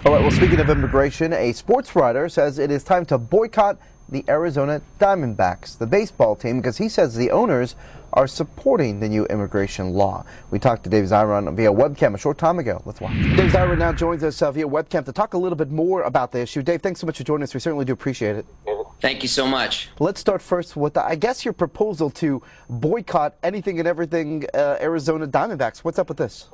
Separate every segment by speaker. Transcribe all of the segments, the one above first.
Speaker 1: All right, well, speaking of immigration, a sports writer says it is time to boycott the Arizona Diamondbacks, the baseball team, because he says the owners are supporting the new immigration law. We talked to Dave Zirin via webcam a short time ago. Let's watch. Dave Zirin now joins us via webcam to talk a little bit more about the issue. Dave, thanks so much for joining us. We certainly do appreciate it.
Speaker 2: Thank you so much.
Speaker 1: Let's start first with, I guess, your proposal to boycott anything and everything Arizona Diamondbacks. What's up with this?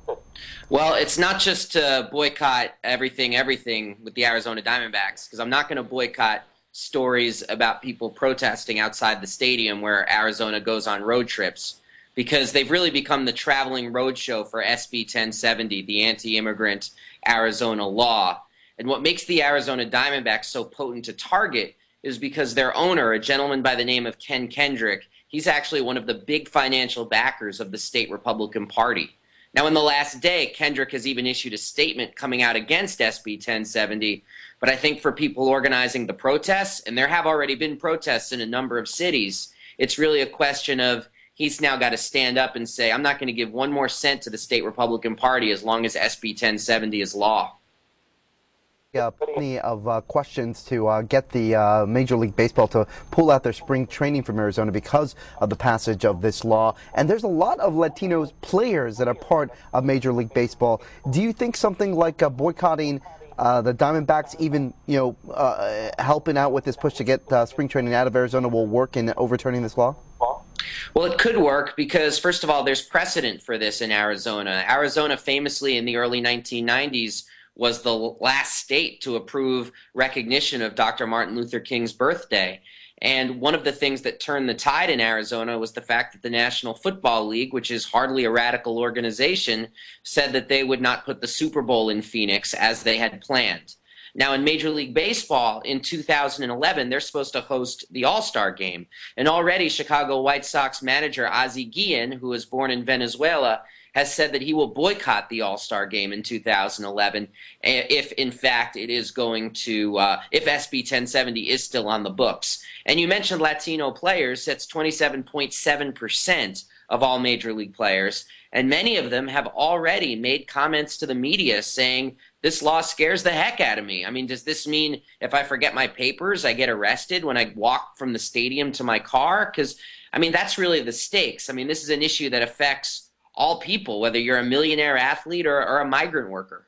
Speaker 2: Well, it's not just to boycott everything with the Arizona Diamondbacks, because I'm not going to boycott stories about people protesting outside the stadium where Arizona goes on road trips, because they've really become the traveling roadshow for SB 1070, the anti-immigrant Arizona law. And what makes the Arizona Diamondbacks so potent to target is because their owner, a gentleman by the name of Ken Kendrick, he's actually one of the big financial backers of the state Republican Party. Now, in the last day, Kendrick has even issued a statement coming out against SB 1070, but I think for people organizing the protests, and there have already been protests in a number of cities, it's really a question of he's now got to stand up and say, I'm not going to give one more cent to the state Republican Party as long as SB 1070 is law.
Speaker 1: Plenty of questions to get the Major League Baseball to pull out their spring training from Arizona because of the passage of this law. And there's a lot of Latino players that are part of Major League Baseball. Do you think something like boycotting the Diamondbacks, even helping out with this push to get spring training out of Arizona, will work in overturning this law?
Speaker 2: Well, it could work because, first of all, there's precedent for this in Arizona. Arizona famously in the early 1990s was the last state to approve recognition of Dr. Martin Luther King's birthday. And one of the things that turned the tide in Arizona was the fact that the National Football League, which is hardly a radical organization, said that they would not put the Super Bowl in Phoenix as they had planned. Now, in Major League Baseball, in 2011, they're supposed to host the All-Star Game. And already Chicago White Sox manager Ozzie Guillen, who was born in Venezuela, has said that he will boycott the All-Star Game in 2011 if, in fact, it is going to, if SB 1070 is still on the books. And you mentioned Latino players. That's 27.7% of all Major League players. And many of them have already made comments to the media saying, this law scares the heck out of me. I mean, does this mean if I forget my papers, I get arrested when I walk from the stadium to my car? Because, I mean, that's really the stakes. I mean, this is an issue that affects all people, whether you're a millionaire athlete or a migrant worker.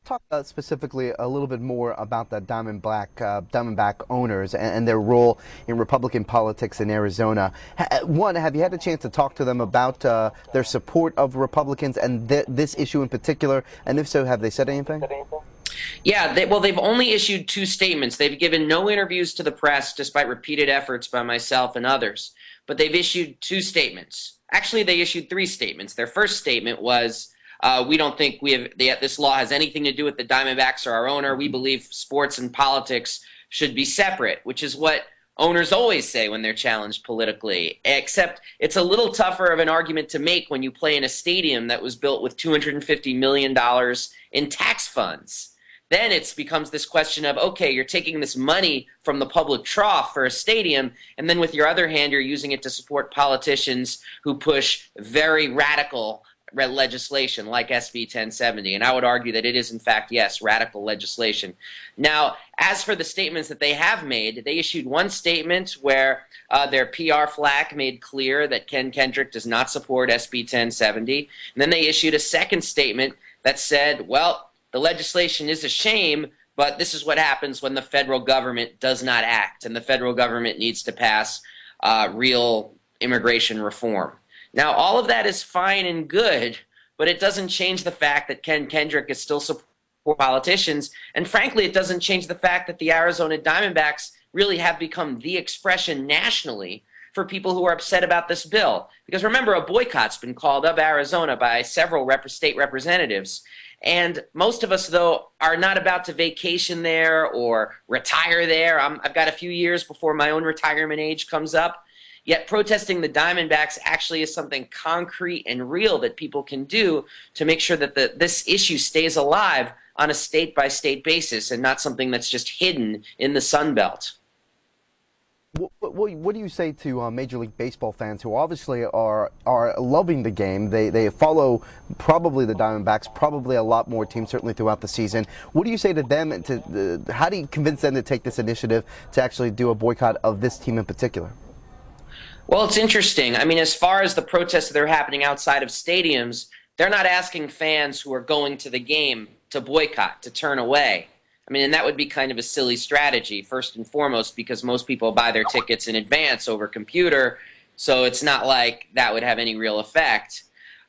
Speaker 1: Talk specifically a little bit more about the Diamondback owners and their role in Republican politics in Arizona. One, have you had a chance to talk to them about their support of Republicans and this issue in particular? And if so, have they said anything?
Speaker 2: Yeah, they've only issued two statements. They've given no interviews to the press, despite repeated efforts by myself and others. But they've issued two statements. Actually, they issued three statements. Their first statement was, we don't think this law has anything to do with the Diamondbacks or our owner. We believe sports and politics should be separate, which is what owners always say when they're challenged politically, except it's a little tougher of an argument to make when you play in a stadium that was built with $250 million in tax funds. Then it becomes this question of, okay, you're taking this money from the public trough for a stadium, and then with your other hand, you're using it to support politicians who push very radical legislation like SB 1070. And I would argue that it is, in fact, yes, radical legislation. Now, as for the statements that they have made, they issued one statement where their PR flack made clear that Ken Kendrick does not support SB 1070. And then they issued a second statement that said, well, the legislation is a shame, but this is what happens when the federal government does not act, and the federal government needs to pass real immigration reform. Now, all of that is fine and good, but it doesn't change the fact that Ken Kendrick is still supporting politicians, and frankly, it doesn't change the fact that the Arizona Diamondbacks really have become the expression nationally for people who are upset about this bill. Because remember, a boycott's been called of Arizona by several state representatives. And most of us, though, are not about to vacation there or retire there. I've got a few years before my own retirement age comes up. Yet protesting the Diamondbacks actually is something concrete and real that people can do to make sure that this issue stays alive on a state-by-state basis and not something that's just hidden in the Sun Belt.
Speaker 1: What do you say to Major League Baseball fans who obviously are loving the game? They follow probably the Diamondbacks, probably a lot more teams certainly throughout the season. What do you say to them? How do you convince them to take this initiative to actually do a boycott of this team in particular?
Speaker 2: Well, it's interesting. I mean, as far as the protests that are happening outside of stadiums, they're not asking fans who are going to the game to boycott, to turn away. I mean, and that would be kind of a silly strategy, first and foremost, because most people buy their tickets in advance over computer, so it's not like that would have any real effect.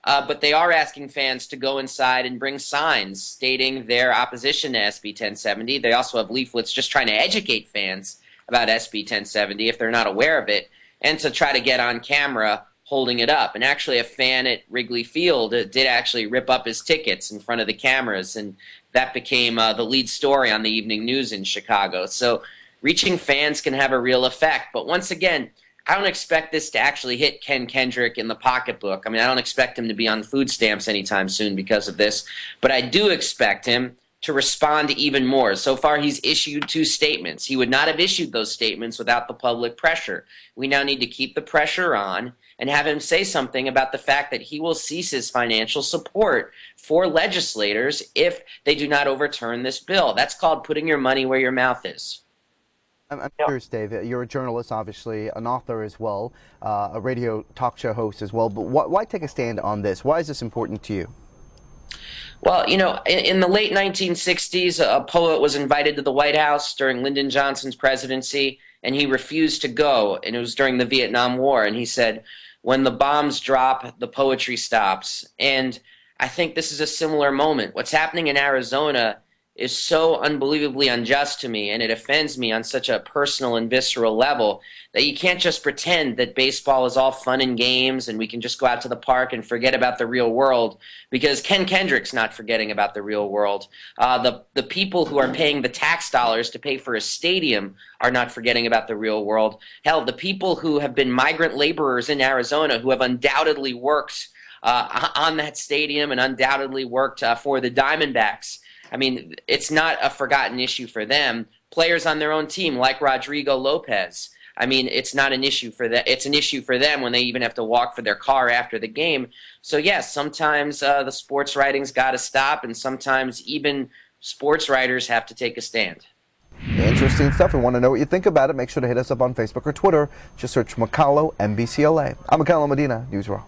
Speaker 2: But they are asking fans to go inside and bring signs stating their opposition to SB 1070. They also have leaflets just trying to educate fans about SB 1070 if they're not aware of it, and to try to get on camera holding it up. And actually a fan at Wrigley Field did actually rip up his tickets in front of the cameras, and that became the lead story on the evening news in Chicago. So reaching fans can have a real effect. But once again, I don't expect this to actually hit Ken Kendrick in the pocketbook. I mean, I don't expect him to be on food stamps anytime soon because of this. But I do expect him to respond even more. So far, he's issued 2 statements. He would not have issued those statements without the public pressure. We now need to keep the pressure on and have him say something about the fact that he will cease his financial support for legislators if they do not overturn this bill. That's called putting your money where your mouth is.
Speaker 1: I'm curious, Dave. You're a journalist, obviously, an author as well, a radio talk show host as well. But why take a stand on this? Why is this important to you?
Speaker 2: Well, you know, in the late 1960s, a poet was invited to the White House during Lyndon Johnson's presidency, and he refused to go, and it was during the Vietnam War, and he said, "When the bombs drop, the poetry stops." And I think this is a similar moment. What's happening in Arizona is so unbelievably unjust to me, and it offends me on such a personal and visceral level that you can't just pretend that baseball is all fun and games and we can just go out to the park and forget about the real world, because Ken Kendrick's not forgetting about the real world. The people who are paying the tax dollars to pay for a stadium are not forgetting about the real world. Hell, the people who have been migrant laborers in Arizona who have undoubtedly worked on that stadium and undoubtedly worked for the Diamondbacks, I mean, it's not a forgotten issue for them. Players on their own team, like Rodrigo Lopez, I mean, it's not an issue for them. It's an issue for them when they even have to walk for their car after the game. So, yes, sometimes the sports writing's got to stop, and sometimes even sports writers have to take a stand.
Speaker 1: Interesting stuff. We want to know what you think about it. Make sure to hit us up on Facebook or Twitter. Just search Macalo NBCLA. I'm Macalo Medina, News Raw.